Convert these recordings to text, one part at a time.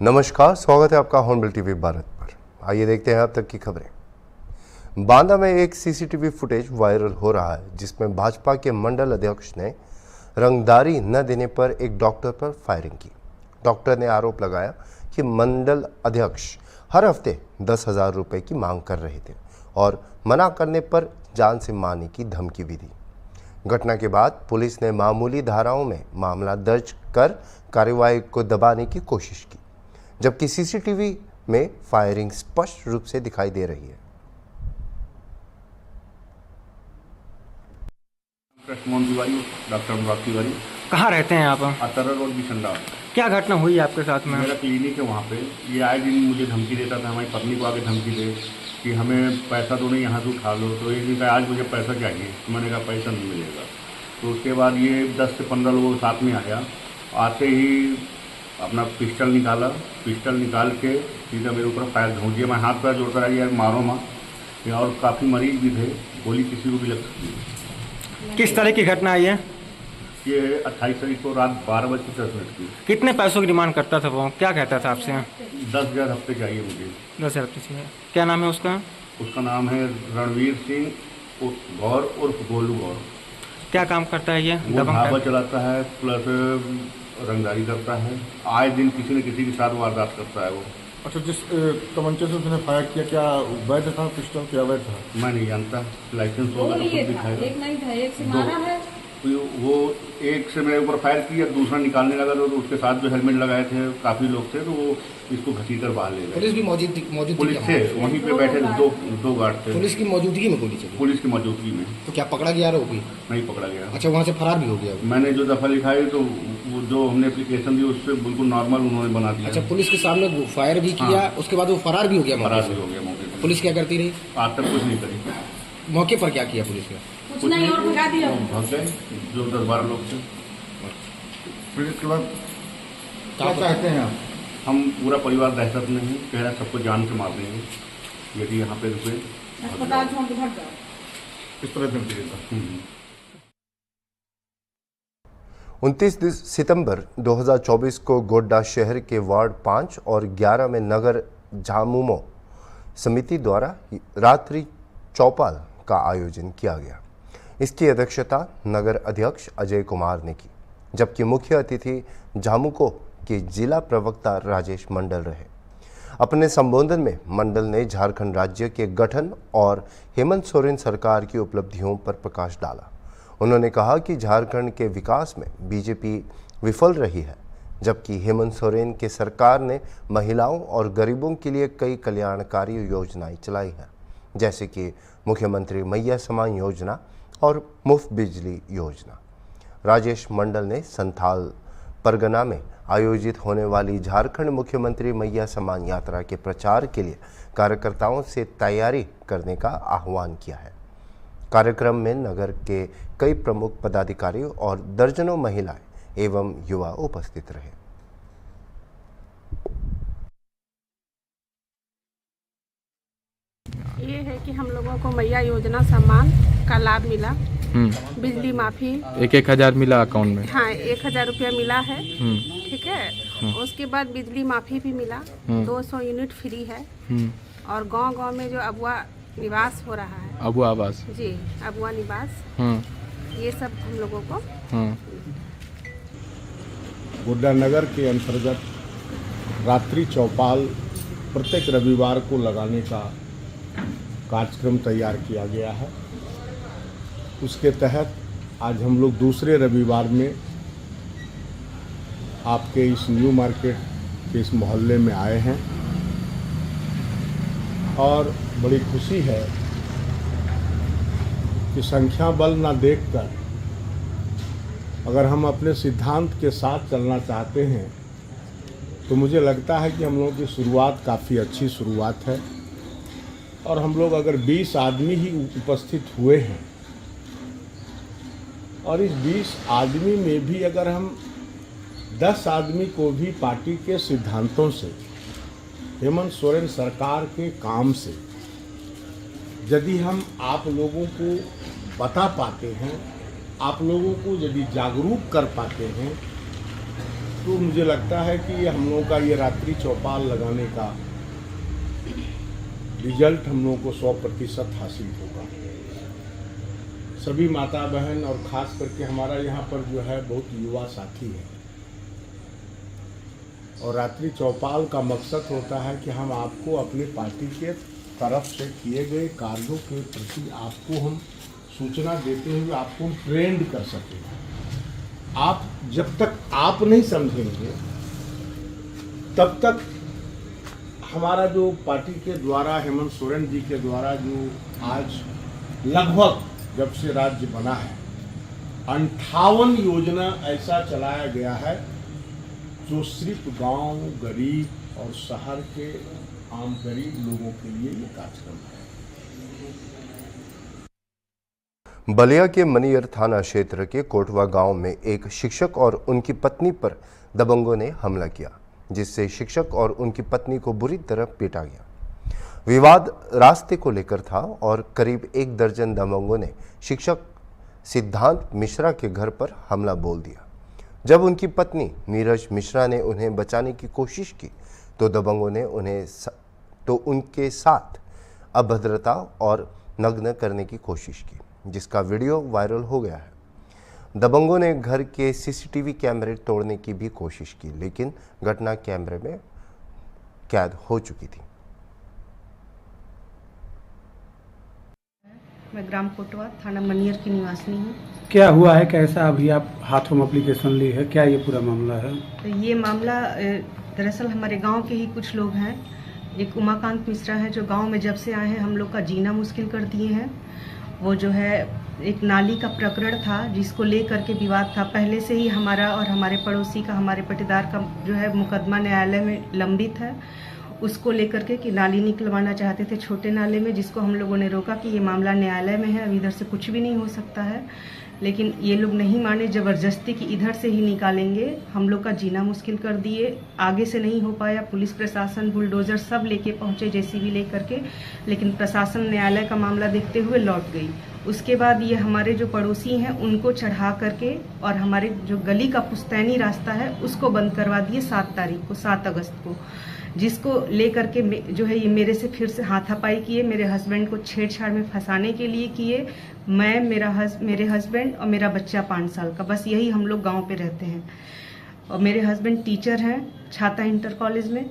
नमस्कार, स्वागत है आपका हॉर्नबिल टीवी भारत पर। आइए देखते हैं अब तक की खबरें। बांदा में एक सीसीटीवी फुटेज वायरल हो रहा है जिसमें भाजपा के मंडल अध्यक्ष ने रंगदारी न देने पर एक डॉक्टर पर फायरिंग की। डॉक्टर ने आरोप लगाया कि मंडल अध्यक्ष हर हफ्ते 10,000 रुपये की मांग कर रहे थे और मना करने पर जान से मारने की धमकी भी दी। घटना के बाद पुलिस ने मामूली धाराओं में मामला दर्ज कर कार्रवाई को दबाने की कोशिश की, जबकि सीसीटीवी में फायरिंग स्पष्ट रूप से दिखाई दे रही है। डॉक्टर अनुराग तिवारी। कहाँ रहते हैं आप? अतरा रोड बिशंडा। क्या घटना हुई आपके साथ में? मेरा क्लिनिक है वहाँ पे। ये आए दिन मुझे धमकी देता था, हमारी पत्नी को आके धमकी दे कि हमें पैसा दो, नहीं यहाँ से उठा लो। तो एक दिन कहा आज मुझे पैसा चाहिए, तो मैंने कहा पैसा नहीं मिलेगा। तो उसके बाद ये 10 से 15 लोगों के साथ में आया। आते ही अपना पिस्टल निकाला, पिस्टल निकाल के सीधा मेरे ऊपर फायर झोंक दिया। मैं हाथ पैर जोड़कर आई, यार मारो मत। और काफ़ी मरीज भी थे, गोली किसी को भी लग सकती है। किस तरह की घटना आई है? ये 28 तारीख को रात 12:10 की। कितने पैसों की डिमांड करता था वो? क्या कहता था आपसे? 10,000 हफ्ते चाहिए मुझे। 10,000 चाहिए। क्या नाम है उसका? उसका नाम है रणवीर सिंह गौर उर्फ गोलू गौर। क्या काम करता है ये? वो ढाबा चलाता है प्लस रंगदारी करता है। आए दिन किसी न किसी के साथ वारदात करता है वो। अच्छा, जिस तमंचे से उसने फायर किया, क्या वैध था पिस्टल, क्या वैध था? मैं नहीं जानता, लाइसेंस होगा तो खुद दिखाएगा। एक नहीं था, एक से मारा है। वो एक से मेरे ऊपर फायर किया, दूसरा निकालने लगा तो उसके साथ जो हेलमेट लगाए थे काफ़ी लोग थे, तो वो इसको घसीट कर बाहर ले गए। पुलिस भी मौजूद पुलिस थे वहीं पे बैठे, दो गार्ड थे। पुलिस की मौजूदगी में गोली चली? पुलिस की मौजूदगी में। तो क्या पकड़ा गया आरोपी? नहीं पकड़ा गया। अच्छा, वहाँ से फरार भी हो गया? मैंने जो दफा लिखाई तो वो जो हमने एप्लीकेशन दी उससे बिल्कुल नॉर्मल उन्होंने बना दिया। अच्छा, पुलिस के सामने फायर भी किया। हाँ। उसके बाद वो फरार भी हो गया? फरार भी हो गया मौके पर। पुलिस क्या करती रही? आज तक कुछ नहीं करी। मौके पर क्या किया पुलिस ने? कुछ नहीं, और भगा दिया। भाग गए जो 10-12 लोग थे। फिर इसके बाद क्या चाहते हैं आप? हम पूरा परिवार दहशत में है, कह रहा है सबको जान से मार देंगे यदि यहाँ पे रुके। अस्पताल छोड़ के भाग जाओ। इस तरह धमकी देता। 29 सितंबर 2024 को गोड्डा शहर के वार्ड 5 और 11 में नगर झामुमो समिति द्वारा रात्रि चौपाल का आयोजन किया गया। इसकी अध्यक्षता नगर अध्यक्ष अजय कुमार ने की, जबकि मुख्य अतिथि झामुको के जिला प्रवक्ता राजेश मंडल रहे। अपने संबोधन में मंडल ने झारखंड राज्य के गठन और हेमंत सोरेन सरकार की उपलब्धियों पर प्रकाश डाला। उन्होंने कहा कि झारखंड के विकास में बीजेपी विफल रही है, जबकि हेमंत सोरेन के सरकार ने महिलाओं और गरीबों के लिए कई कल्याणकारी योजनाएं चलाई हैं, जैसे कि मुख्यमंत्री मैया समान योजना और मुफ्त बिजली योजना। राजेश मंडल ने संथाल परगना में आयोजित होने वाली झारखंड मुख्यमंत्री मैया समान यात्रा के प्रचार के लिए कार्यकर्ताओं से तैयारी करने का आह्वान किया है। कार्यक्रम में नगर के कई प्रमुख पदाधिकारी और दर्जनों महिलाएं एवं युवा उपस्थित रहे। ये है कि हम लोगों को मैया योजना सम्मान का लाभ मिला। बिजली माफी 1,000 मिला अकाउंट में? हाँ, 1,000 रुपया मिला है। ठीक है। उसके बाद बिजली माफी भी मिला। 200 यूनिट फ्री है। और गांव-गांव में जो अबुआ निवास हो रहा है, अबुआ आवास जी, अबुआ निवास, ये सब हम लोगों को। गोड्डा नगर के अंतर्गत रात्रि चौपाल प्रत्येक रविवार को लगाने का कार्यक्रम तैयार किया गया है। उसके तहत आज हम लोग दूसरे रविवार में आपके इस न्यू मार्केट के इस मोहल्ले में आए हैं और बड़ी खुशी है कि संख्या बल ना देखकर अगर हम अपने सिद्धांत के साथ चलना चाहते हैं तो मुझे लगता है कि हम लोगों की शुरुआत काफ़ी अच्छी शुरुआत है। और हम लोग अगर 20 आदमी ही उपस्थित हुए हैं और इस 20 आदमी में भी अगर हम 10 आदमी को भी पार्टी के सिद्धांतों से, हेमंत सोरेन सरकार के काम से यदि हम आप लोगों को बता पाते हैं, आप लोगों को यदि जागरूक कर पाते हैं, तो मुझे लगता है कि हम लोगों का ये रात्रि चौपाल लगाने का रिजल्ट हम लोगों को 100% हासिल होगा। सभी माता बहन और ख़ास करके हमारा यहाँ पर जो है बहुत युवा साथी है, और रात्रि चौपाल का मकसद होता है कि हम आपको अपनी पार्टी के तरफ से किए गए कार्यों के प्रति आपको हम सूचना देते हुए आपको हम ट्रेंड कर सकें। आप जब तक आप नहीं समझेंगे तब तक हमारा जो पार्टी के द्वारा हेमंत सोरेन जी के द्वारा जो आज लगभग जब से राज्य बना है 58 योजना ऐसा चलाया गया है जो सिर्फ गांव, गरीब और शहर के आम गरीब लोगों के लिए ये कार्यक्रम है। बलिया के मनियर थाना क्षेत्र के कोटवा गांव में एक शिक्षक और उनकी पत्नी पर दबंगों ने हमला किया, जिससे शिक्षक और उनकी पत्नी को बुरी तरह पीटा गया। विवाद रास्ते को लेकर था और करीब 1 दर्जन दबंगों ने शिक्षक सिद्धांत मिश्रा के घर पर हमला बोल दिया। जब उनकी पत्नी नीरज मिश्रा ने उन्हें बचाने की कोशिश की तो दबंगों ने उनके साथ अभद्रता और नग्न करने की कोशिश की, जिसका वीडियो वायरल हो गया है। दबंगों ने घर के सीसीटीवी कैमरे तोड़ने की भी कोशिश की, लेकिन घटना कैमरे में कैद हो चुकी थी। मैं ग्राम कोटवा थाना मनियर की निवासिनी हूँ। क्या हुआ है, कैसा अभी आप हाथों में एप्लीकेशन ली है, क्या ये पूरा मामला है? तो ये मामला दरअसल हमारे गांव के ही कुछ लोग हैं। एक उमाकांत मिश्रा है जो गांव में जब से आए हैं हम लोग का जीना मुश्किल कर दिए हैं। वो जो है एक नाली का प्रकरण था जिसको लेकर के विवाद था। पहले से ही हमारा और हमारे पड़ोसी का, हमारे पटीदार का जो है मुकदमा न्यायालय में लंबित है। उसको लेकर के कि नाली निकलवाना चाहते थे छोटे नाले में, जिसको हम लोगों ने रोका कि ये मामला न्यायालय में है, अब इधर से कुछ भी नहीं हो सकता है। लेकिन ये लोग नहीं माने, ज़बरदस्ती कि इधर से ही निकालेंगे। हम लोग का जीना मुश्किल कर दिए, आगे से नहीं हो पाया। पुलिस प्रशासन बुलडोज़र सब लेके पहुँचे, जेसीबी लेकर के, लेकिन प्रशासन न्यायालय का मामला देखते हुए लौट गई। उसके बाद ये हमारे जो पड़ोसी हैं उनको चढ़ा करके और हमारे जो गली का पुश्तैनी रास्ता है उसको बंद करवा दिए 7 अगस्त को, जिसको लेकर के जो है ये मेरे से फिर से हाथापाई किए, मेरे हस्बैंड को छेड़छाड़ में फंसाने के लिए किए। मैं, मेरे हस्बैंड और मेरा बच्चा 5 साल का, बस यही हम लोग गांव पे रहते हैं। और मेरे हस्बैंड टीचर हैं छाता इंटर कॉलेज में।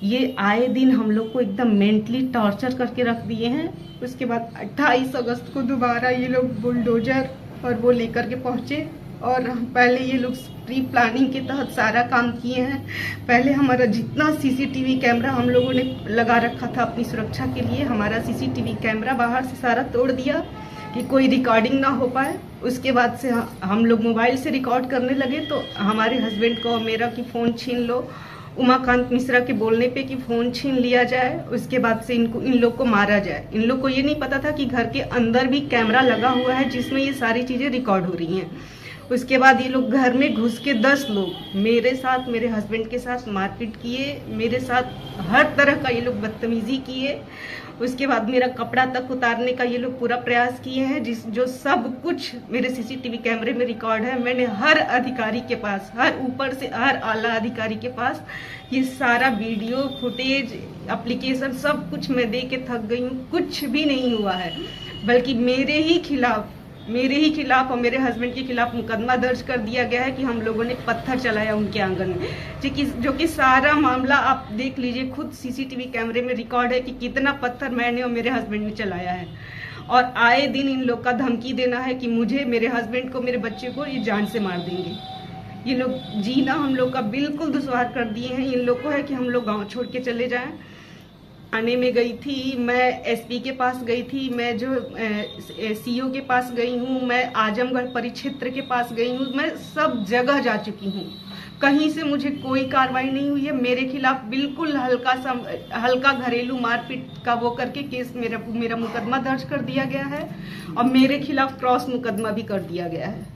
ये आए दिन हम लोग को एकदम मेंटली टॉर्चर करके रख दिए हैं। उसके बाद 28 अगस्त को दोबारा ये लोग बुलडोजर और वो लेकर के पहुँचे और पहले ये लोग प्री प्लानिंग के तहत सारा काम किए हैं। पहले हमारा जितना सीसीटीवी कैमरा हम लोगों ने लगा रखा था अपनी सुरक्षा के लिए, हमारा सीसीटीवी कैमरा बाहर से सारा तोड़ दिया कि कोई रिकॉर्डिंग ना हो पाए। उसके बाद से हम लोग मोबाइल से रिकॉर्ड करने लगे तो हमारे हस्बैंड को मेरा कि फ़ोन छीन लो, उमाकांत मिश्रा के बोलने पे कि फ़ोन छीन लिया जाए। उसके बाद से इन लोग को मारा जाए। इन लोग को ये नहीं पता था कि घर के अंदर भी कैमरा लगा हुआ है जिसमें ये सारी चीज़ें रिकॉर्ड हो रही हैं। उसके बाद ये लोग घर में घुस के 10 लोग मेरे साथ, मेरे हस्बैंड के साथ मारपीट किए, मेरे साथ हर तरह का ये लोग बदतमीजी किए। उसके बाद मेरा कपड़ा तक उतारने का ये लोग पूरा प्रयास किए हैं, जो सब कुछ मेरे सीसीटीवी कैमरे में रिकॉर्ड है। मैंने हर अधिकारी के पास, हर ऊपर से हर आला अधिकारी के पास ये सारा वीडियो फुटेज, एप्लीकेशन सब कुछ मैं दे के थक गई हूँ। कुछ भी नहीं हुआ है, बल्कि मेरे ही खिलाफ और मेरे हस्बैंड के खिलाफ मुकदमा दर्ज कर दिया गया है कि हम लोगों ने पत्थर चलाया उनके आंगन में, जो कि सारा मामला आप देख लीजिए, खुद सीसीटीवी कैमरे में रिकॉर्ड है कि कितना पत्थर मैंने और मेरे हस्बैंड ने चलाया है। और आए दिन इन लोग का धमकी देना है कि मुझे, मेरे हस्बैंड को, मेरे बच्चे को ये जान से मार देंगे। ये लोग जीना हम लोग का बिल्कुल दुश्वार कर दिए हैं। इन लोग को है कि हम लोग गाँव छोड़ के चले जाएँ। थाने में गई थी, मैं एसपी के पास गई थी, मैं जो सीओ के पास गई हूँ, मैं आजमगढ़ परिक्षेत्र के पास गई हूँ, मैं सब जगह जा चुकी हूँ। कहीं से मुझे कोई कार्रवाई नहीं हुई है। मेरे खिलाफ बिल्कुल हल्का घरेलू मारपीट का वो करके केस मेरा मुकदमा दर्ज कर दिया गया है और मेरे खिलाफ क्रॉस मुकदमा भी कर दिया गया है।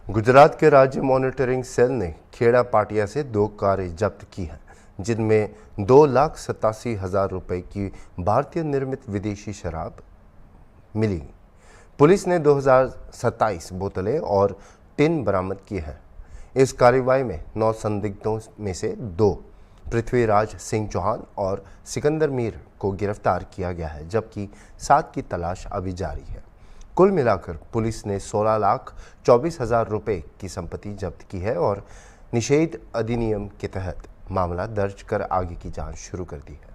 गुजरात के राज्य मॉनिटरिंग सेल ने खेड़ा पाटिया से 2 कारें जब्त की हैं, जिनमें 2,87,000 रुपए की भारतीय निर्मित विदेशी शराब मिली। पुलिस ने 2027 बोतलें और टिन बरामद किए हैं। इस कार्रवाई में 9 संदिग्धों में से 2 पृथ्वीराज सिंह चौहान और सिकंदर मीर को गिरफ्तार किया गया है, जबकि 7 की तलाश अभी जारी है। कुल मिलाकर पुलिस ने 16,24,000 रुपये की संपत्ति जब्त की है और निषेध अधिनियम के तहत मामला दर्ज कर आगे की जांच शुरू कर दी है।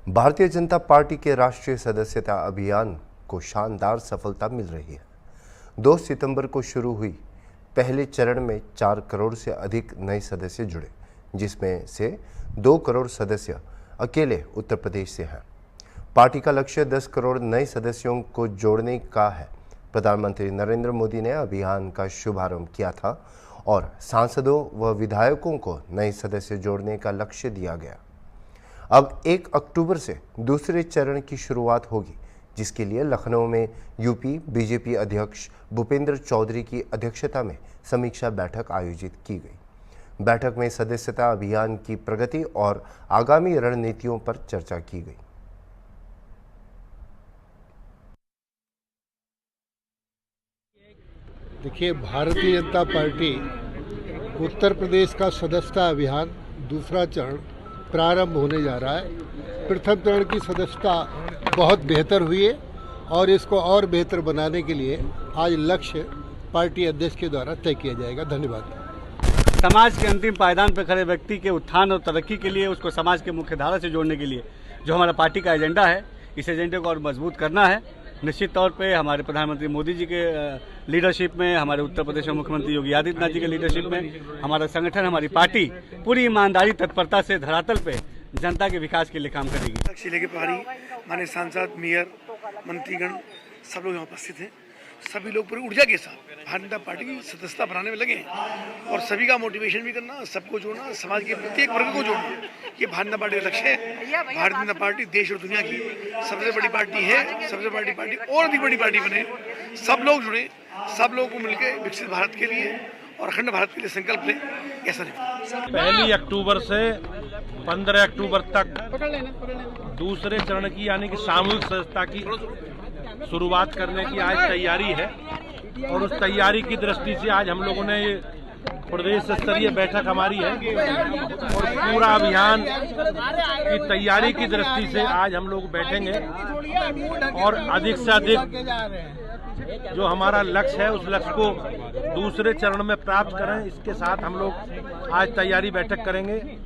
भारतीय जनता पार्टी के राष्ट्रीय सदस्यता अभियान को शानदार सफलता मिल रही है। 2 सितंबर को शुरू हुई पहले चरण में 4 करोड़ से अधिक नए सदस्य जुड़े, जिसमें से 2 करोड़ सदस्य अकेले उत्तर प्रदेश से हैं। पार्टी का लक्ष्य 10 करोड़ नए सदस्यों को जोड़ने का है। प्रधानमंत्री नरेंद्र मोदी ने अभियान का शुभारंभ किया था और सांसदों व विधायकों को नए सदस्य जोड़ने का लक्ष्य दिया गया। अब 1 अक्टूबर से दूसरे चरण की शुरुआत होगी, जिसके लिए लखनऊ में यूपी बीजेपी अध्यक्ष भूपेंद्र चौधरी की अध्यक्षता में समीक्षा बैठक आयोजित की गई। बैठक में सदस्यता अभियान की प्रगति और आगामी रणनीतियों पर चर्चा की गई। देखिए, भारतीय जनता पार्टी उत्तर प्रदेश का सदस्यता अभियान दूसरा चरण प्रारंभ होने जा रहा है। प्रथम चरण की सदस्यता बहुत बेहतर हुई है और इसको और बेहतर बनाने के लिए आज लक्ष्य पार्टी अध्यक्ष के द्वारा तय किया जाएगा। धन्यवाद। समाज के अंतिम पायदान पर खड़े व्यक्ति के उत्थान और तरक्की के लिए, उसको समाज के मुख्य धारा से जोड़ने के लिए जो हमारा पार्टी का एजेंडा है, इस एजेंडे को और मजबूत करना है। निश्चित तौर पे हमारे प्रधानमंत्री मोदी जी के लीडरशिप में, हमारे उत्तर प्रदेश में मुख्यमंत्री योगी आदित्यनाथ जी के लीडरशिप में हमारा संगठन, हमारी पार्टी पूरी ईमानदारी तत्परता से धरातल पे जनता के विकास के लिए काम करेगी। जिले के प्रभारी, माननीय सांसद, मेयर, मंत्रीगण सब लोग यहाँ उपस्थित हैं। सभी लोग पूरी ऊर्जा के साथ भारतीय जनता पार्टी की सदस्यता बनाने में लगे हैं और सभी का मोटिवेशन भी करना, सबको जोड़ना, समाज के प्रत्येक वर्ग को जोड़ना, ये भारतीय जनता पार्टी का लक्ष्य है। भारतीय जनता पार्टी देश और दुनिया की सबसे बड़ी पार्टी है। सबसे बड़ी पार्टी और अधिक बड़ी पार्टी बने, सब लोग जुड़े, सब लोगों को मिलकर विकसित भारत के लिए और अखंड भारत के लिए संकल्प लें। ऐसा नहीं, 1 अक्टूबर से 15 अक्टूबर तक दूसरे चरण की यानी कि सामूहिक सदस्यता की शुरुआत करने की आज तैयारी है और उस तैयारी की दृष्टि से आज हम लोगों ने ये प्रदेश स्तरीय बैठक हमारी है और पूरा अभियान की तैयारी की दृष्टि से आज हम लोग बैठेंगे और अधिक से अधिक जो हमारा लक्ष्य है उस लक्ष्य को दूसरे चरण में प्राप्त करें। इसके साथ हम लोग आज तैयारी बैठक करेंगे।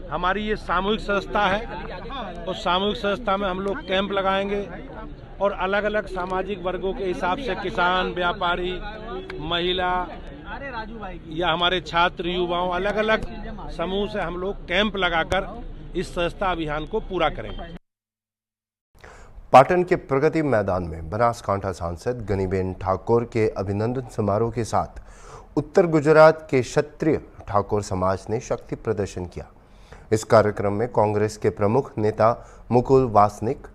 हमारी ये सामूहिक सदस्यता है और सामूहिक सदस्यता में हम लोग कैंप लगाएंगे और अलग अलग सामाजिक वर्गों के हिसाब से किसान, व्यापारी, महिला या हमारे छात्र, युवाओं, अलग अलग समूह से हम लोग कैंप लगाकर इस सदस्यता अभियान को पूरा करेंगे। पाटन के प्रगति मैदान में बनासकांठा सांसद गनीबेन ठाकुर के अभिनंदन समारोह के साथ उत्तर गुजरात के क्षत्रिय ठाकुर समाज ने शक्ति प्रदर्शन किया। इस कार्यक्रम में कांग्रेस के प्रमुख नेता मुकुल वासनिक,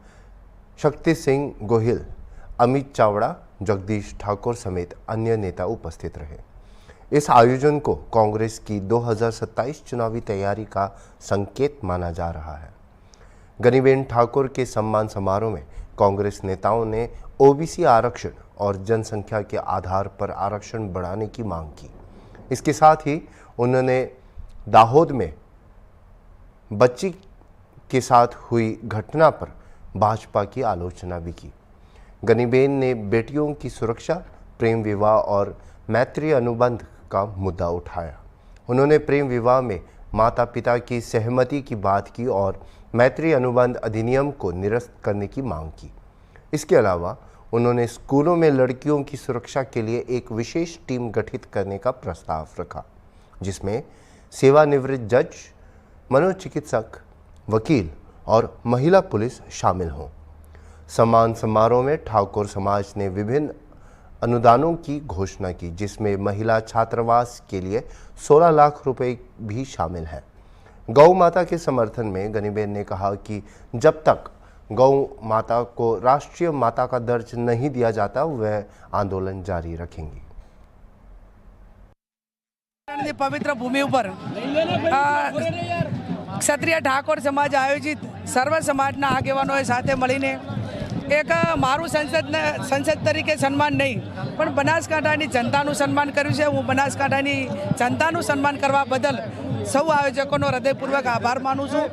शक्ति सिंह गोहिल, अमित चावड़ा, जगदीश ठाकुर समेत अन्य नेता उपस्थित रहे। इस आयोजन को कांग्रेस की 2027 चुनावी तैयारी का संकेत माना जा रहा है। गनीबेन ठाकुर के सम्मान समारोह में कांग्रेस नेताओं ने ओबीसी आरक्षण और जनसंख्या के आधार पर आरक्षण बढ़ाने की मांग की। इसके साथ ही उन्होंने दाहोद में बच्ची के साथ हुई घटना पर भाजपा की आलोचना भी की। गनीबेन ने बेटियों की सुरक्षा, प्रेम विवाह और मैत्री अनुबंध का मुद्दा उठाया। उन्होंने प्रेम विवाह में माता पिता की सहमति की बात की और मैत्री अनुबंध अधिनियम को निरस्त करने की मांग की। इसके अलावा उन्होंने स्कूलों में लड़कियों की सुरक्षा के लिए एक विशेष टीम गठित करने का प्रस्ताव रखा, जिसमें सेवानिवृत्त जज, मनोचिकित्सक, वकील और महिला पुलिस शामिल हों। सम्मान समारोह में ठाकुर समाज ने विभिन्न अनुदानों की घोषणा की, जिसमें महिला छात्रावास के लिए 16 लाख रुपए भी शामिल हैं। गौ माता के समर्थन में गनीबेन ने कहा कि जब तक गौ माता को राष्ट्रीय माता का दर्ज नहीं दिया जाता, वह आंदोलन जारी रखेंगी। पवित्र भूमि पर ક્ષત્રિય ઠાકોર સમાજ આયોજિત સર્વ સમાજના આગેવાનોએ સાથે મળીને એક મારું સંસદ તરીકે સન્માન નહીં પણ બનાસકાંઠાની જનતાનું સન્માન કર્યું છે. હું બનાસકાંઠાની જનતાનું સન્માન કરવા બદલ સૌ આયોજકોનો હૃદયપૂર્વક આભાર માનું છું.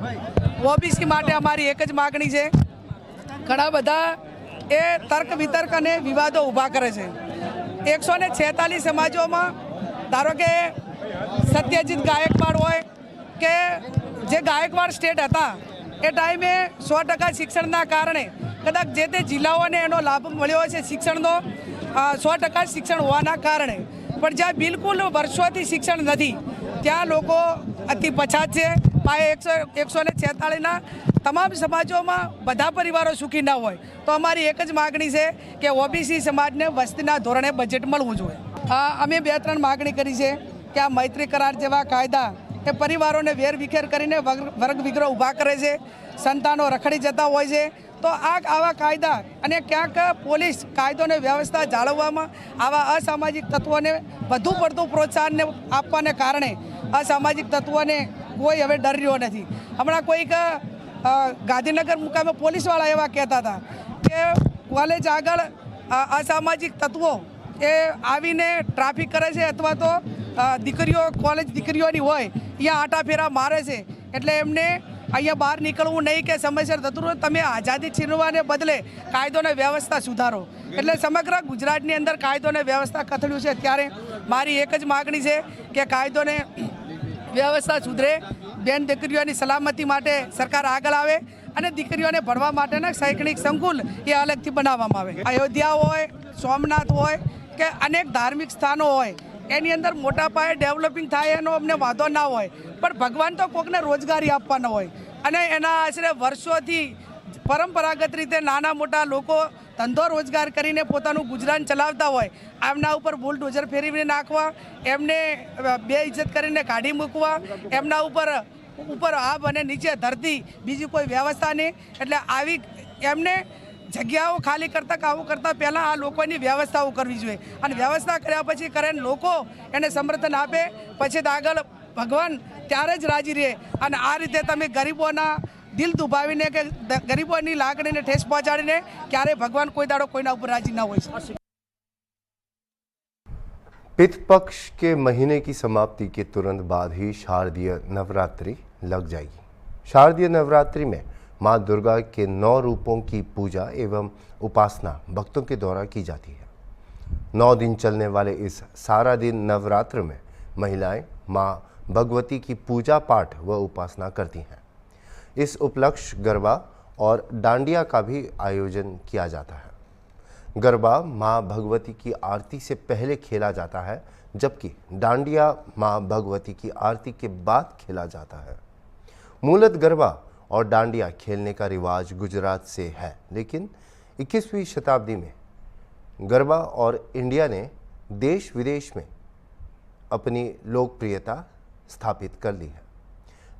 ઓબીસી માટે અમારી એક જ માગણી છે. ઘણા બધા એ તર્ક વિતર્ક અને વિવાદો ઊભા કરે છે. 146 સમાજોમાં ધારો કે સત્યજીત ગાયકવાડ હોય કે જે ગાયકવાડ સ્ટેટ હતા એ ટાઈમે 100% શિક્ષણના કારણે કદાચ જે તે જિલ્લાઓને એનો લાભ મળ્યો છે શિક્ષણનો 100% શિક્ષણ હોવાના કારણે. પણ જ્યાં બિલકુલ વર્ષોથી શિક્ષણ નથી ત્યાં લોકો અતિ પછાત છે. 146ના તમામ સમાજોમાં બધા પરિવારો સુખી ના હોય તો અમારી એક જ માગણી છે કે ઓબીસી સમાજને વસ્તીના ધોરણે બજેટ મળવું જોઈએ. અમે 2-3 માગણી કરી છે કે આ મૈત્રી કરાર જેવા કાયદા એ પરિવારોને વેરવિખેર કરીને વર્ગ વિગ્રહ ઊભા કરે છે. સંતાનો રખડી જતા હોય છે. તો આવા કાયદા અને ક્યાંક પોલીસ કાયદોને વ્યવસ્થા જાળવવામાં આવા અસામાજિક તત્વોને વધુ પડતું પ્રોત્સાહન આપવાને કારણે અસામાજિક તત્વોને કોઈ હવે ડર રહ્યો નથી. હમણાં કોઈક ગાંધીનગર મુકામે પોલીસવાળા એવા કહેતા હતા કે કોલેજ આગળ અસામાજિક તત્વો એ આવીને ટ્રાફિક કરે છે અથવા તો કોલેજ દીકરીઓની હોય અહીંયા આટાફેરા મારે છે એટલે એમને અહીંયા બહાર નીકળવું નહીં કે સમયસર થતું હોય. તમે આઝાદી છીનવાને બદલે કાયદોને વ્યવસ્થા સુધારો. એટલે સમગ્ર ગુજરાતની અંદર કાયદોને વ્યવસ્થા કથળ્યું છે. ત્યારે મારી એક જ માગણી છે કે કાયદોને વ્યવસ્થા સુધરે. બેન દીકરીઓની સલામતી માટે સરકાર આગળ આવે અને દીકરીઓને ભણવા માટેના શૈક્ષણિક સંકુલ એ અલગથી બનાવવામાં આવે. અયોધ્યા હોય, સોમનાથ હોય કે અનેક ધાર્મિક સ્થાનો હોય એની અંદર મોટા પાયે ડેવલપિંગ થાય એનો અમને વાંધો ના હોય પણ ભગવાન તો કોકને રોજગારી આપવાના હોય અને એના આશરે વર્ષોથી પરંપરાગત રીતે નાના મોટા લોકો ધંધો રોજગાર કરીને પોતાનું ગુજરાન ચલાવતા હોય એમના ઉપર બુલડોઝર ફેરવીને નાખવા, એમને બેઇજ્જત કરીને કાઢી મૂકવા, એમના ઉપર આબ અને નીચે ધરતી બીજી કોઈ વ્યવસ્થા નહીં. એટલે આવી એમને જગ્યાઓ ખાલી કરતાં આવું કરતાં પહેલાં આ લોકોની વ્યવસ્થાઓ કરવી જોઈએ અને વ્યવસ્થા કર્યા પછી કરે લોકો એને સમર્થન આપે પછી તો આગળ ભગવાન ત્યારે જ રાજી રહે. અને આ રીતે તમે ગરીબોના દિલ દુભાવીને કે ગરીબોની લાગણીને ઠેસ પહોંચાડીને ક્યારેય ભગવાન કોઈ દાડો કોઈના ઉપર રાજી ના હોય. पितृ पक्ष के महीने की समाप्ति के तुरंत बाद ही शारदीय नवरात्रि लग जाएगी. शारदीय नवरात्रि में माँ दुर्गा के 9 रूपों की पूजा एवं उपासना भक्तों के द्वारा की जाती है. 9 दिन चलने वाले इस सारा दिन नवरात्र में महिलाएं माँ भगवती की पूजा पाठ व उपासना करती हैं. इस उपलक्ष्य गरबा और डांडिया का भी आयोजन किया जाता है. गरबा माँ भगवती की आरती से पहले खेला जाता है जबकि डांडिया माँ भगवती की आरती के बाद खेला जाता है. मूलत गरबा और डांडिया खेलने का रिवाज गुजरात से है लेकिन 21वीं शताब्दी में गरबा और इंडिया ने देश विदेश में अपनी लोकप्रियता स्थापित कर ली है.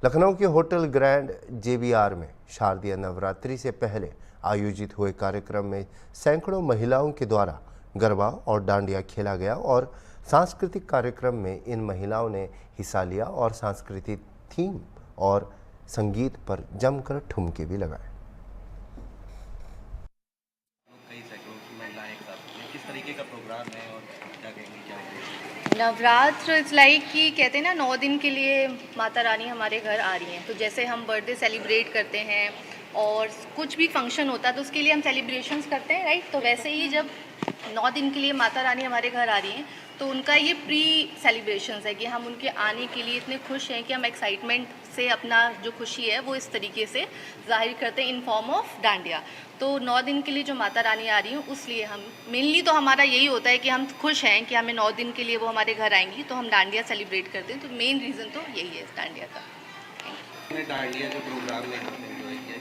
लखनऊ के होटल ग्रैंड JBR में शारदीय नवरात्रि से पहले आयोजित हुए कार्यक्रम में सैकड़ों महिलाओं के द्वारा गरबा और डांडिया खेला गया और सांस्कृतिक कार्यक्रम में इन महिलाओं ने हिस्सा लिया और सांस्कृतिक थीम और संगीत पर जमकर ठुमके भी लगाए. किस तरीके का प्रोग्राम है और क्या कहेंगे, क्या नवरात्र इट्स लाइक कि कहते हैं ना 9 दिन के लिए माता रानी हमारे घर आ रही हैं. तो जैसे हम बर्थडे सेलिब्रेट करते हैं और कुछ भी फंक्शन होता है तो उसके लिए हम सेलिब्रेशंस करते हैं, राइट. तो वैसे ही जब 9 दिन के लिए माता रानी हमारे घर आ रही हैं तो उनका ये प्री सेलिब्रेशंस है कि हम उनके आने के लिए इतने खुश हैं कि हम एक्साइटमेंट से अपना जो खुशी है वो इस तरीके से जाहिर करते हैं इन फॉर्म ऑफ डांडिया. तो 9 दिन के लिए जो माता रानी आ रही हैं उसलिए हम मेनली तो हमारा यही होता है कि हम खुश हैं कि हमें 9 दिन के लिए वो हमारे घर आएंगी तो हम डांडिया सेलिब्रेट करते हैं. तो मेन रीज़न तो यही है डांडिया का. डांडिया जो प्रोग्राम में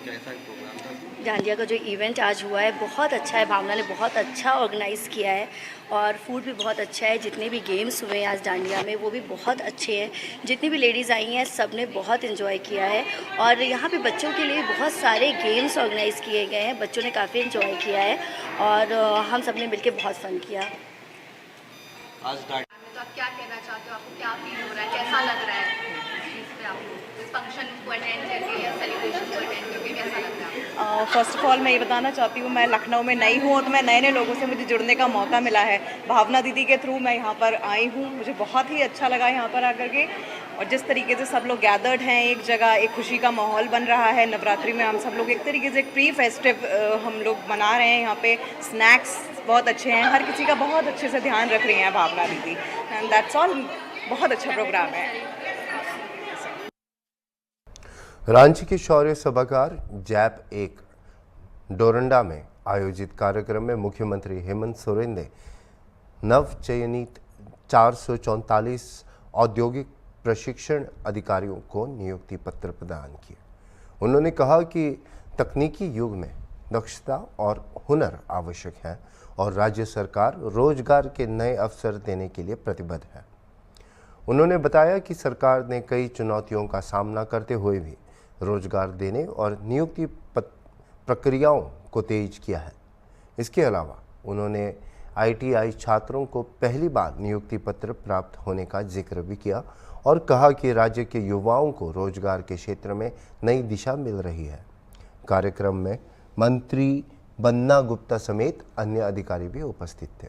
कैसा प्रोग्राम था? डांडिया का जो इवेंट आज हुआ है बहुत अच्छा है. भावना ने बहुत अच्छा ऑर्गेनाइज़ किया है और फूड भी बहुत अच्छा है. जितने भी गेम्स हुए हैं आज डांडिया में वो भी बहुत अच्छे हैं. जितनी भी लेडीज़ आई हैं सब ने बहुत इन्जॉय किया है और यहाँ पे बच्चों के लिए बहुत सारे गेम्स ऑर्गेनाइज़ किए गए हैं. बच्चों ने काफ़ी इन्जॉय किया है और हम सब ने मिलकर बहुत फ़न किया. आज तो आप क्या कहना चाहते हो, आपको क्या फील हो रहा है, कैसा लग रहा है इस पे आपको? फंक्शन को अटेंड करके या सेलिब्रेशन को अटेंड करके कैसा लगता है? फर्स्ट ऑफ ऑल मैं ये बताना चाहती हूँ, मैं लखनऊ में नई हूँ और मैं नए नए लोगों से मुझे जुड़ने का मौका मिला है। भावना दीदी के थ्रू मैं यहाँ पर आई हूँ, मुझे बहुत ही अच्छा लगा यहाँ पर आकर के। और जिस तरीके से सब लोग गैदर्ड हैं एक जगह, एक खुशी का माहौल बन रहा है। नवरात्रि में हम सब लोग एक तरीके से एक प्री फेस्टिव हम लोग मना रहे हैं। यहाँ पे स्नैक्स बहुत अच्छे हैं, हर किसी का बहुत अच्छे से ध्यान रख रही हैं भावना दीदी, एंड दैट्स ऑल। बहुत अच्छा प्रोग्राम है। रांची के शौर्य सभागार जैप 1 डोरंडा में आयोजित कार्यक्रम में मुख्यमंत्री हेमंत सोरेन ने नवचयनित 444 औद्योगिक प्रशिक्षण अधिकारियों को नियुक्ति पत्र प्रदान किए। उन्होंने कहा कि तकनीकी युग में दक्षता और हुनर आवश्यक है और राज्य सरकार रोजगार के नए अवसर देने के लिए प्रतिबद्ध है। उन्होंने बताया कि सरकार ने कई चुनौतियों का सामना करते हुए भी रोजगार देने और नियुक्ति प्रक्रियाओं को तेज किया है। इसके अलावा उन्होंने ITI छात्रों को पहली बार नियुक्ति पत्र प्राप्त होने का जिक्र भी किया और कहा कि राज्य के युवाओं को रोजगार के क्षेत्र में नई दिशा मिल रही है। कार्यक्रम में मंत्री बन्ना गुप्ता समेत अन्य अधिकारी भी उपस्थित थे।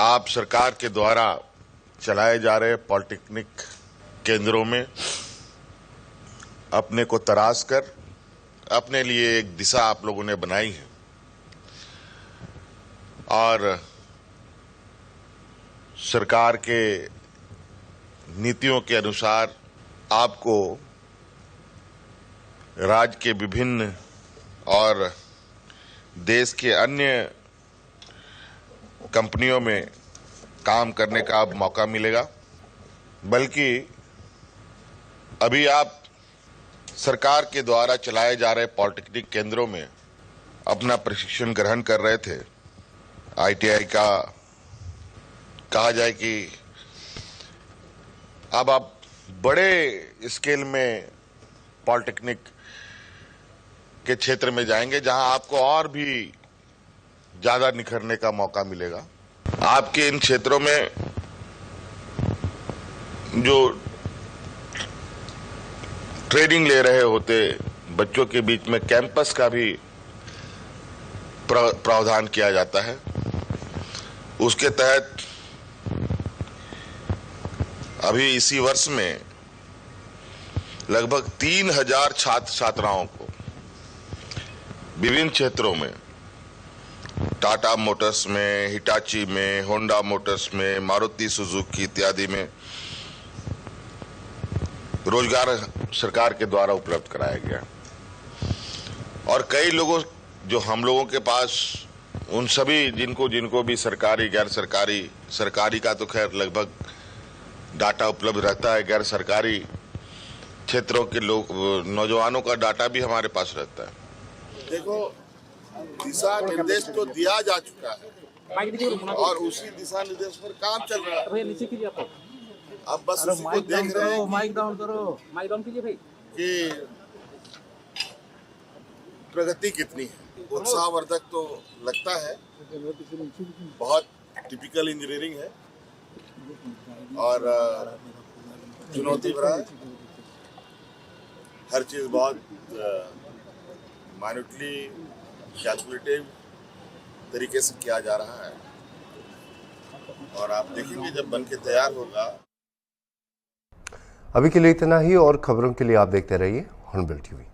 आप सरकार के द्वारा चलाए जा रहे पॉलिटेक्निक केंद्रों में अपने को तराश कर अपने लिए एक दिशा आप लोगों ने बनाई है और सरकार के नीतियों के अनुसार आपको राज्य के विभिन्न और देश के अन्य कंपनियों में काम करने का अब मौका मिलेगा। बल्कि अभी आप सरकार के द्वारा चलाए जा रहे पॉलिटेक्निक केंद्रों में अपना प्रशिक्षण ग्रहण कर रहे थे। ITI का कहा जाए कि अब आप बड़े स्केल में पॉलिटेक्निक के क्षेत्र में जाएंगे जहां आपको और भी ज्यादा निखरने का मौका मिलेगा। आपके इन क्षेत्रों में जो ट्रेनिंग ले रहे होते बच्चों के बीच में कैंपस का भी प्रावधान किया जाता है। उसके तहत अभी इसी वर्ष में लगभग 3000 छात्र छात्राओं को विभिन्न क्षेत्रों में, टाटा मोटर्स में, हिटाची में, होंडा मोटर्स में, मारुति सुजुकी इत्यादि में रोजगार सरकार के द्वारा उपलब्ध कराया गया। और कई लोगों जो हम लोगों के पास उन सभी जिनको भी सरकारी गैर सरकारी, सरकारी का तो खैर लगभग डाटा उपलब्ध रहता है, गैर सरकारी क्षेत्रों के लोग नौजवानों का डाटा भी हमारे पास रहता है। देखो, दिशा निर्देश तो दिया जा चुका है और उसी दिशा निर्देश पर काम चल रहा है। अब बस उसी को देख रहे हैं माइक डाउन कीजिए भाई कि प्रगति कितनी है। उत्साहवर्धक तो लगता है, बहुत टिपिकल इंजीनियरिंग है और चुनौती भरा है। हर चीज बहुत माइन्यूटली कैलकुलेटिव तरीके से किया जा रहा है और आप देखेंगे जब बन के तैयार होगा। अभी के लिए इतना ही और खबरों के लिए आप देखते रहिए हॉर्नबिल टीवी।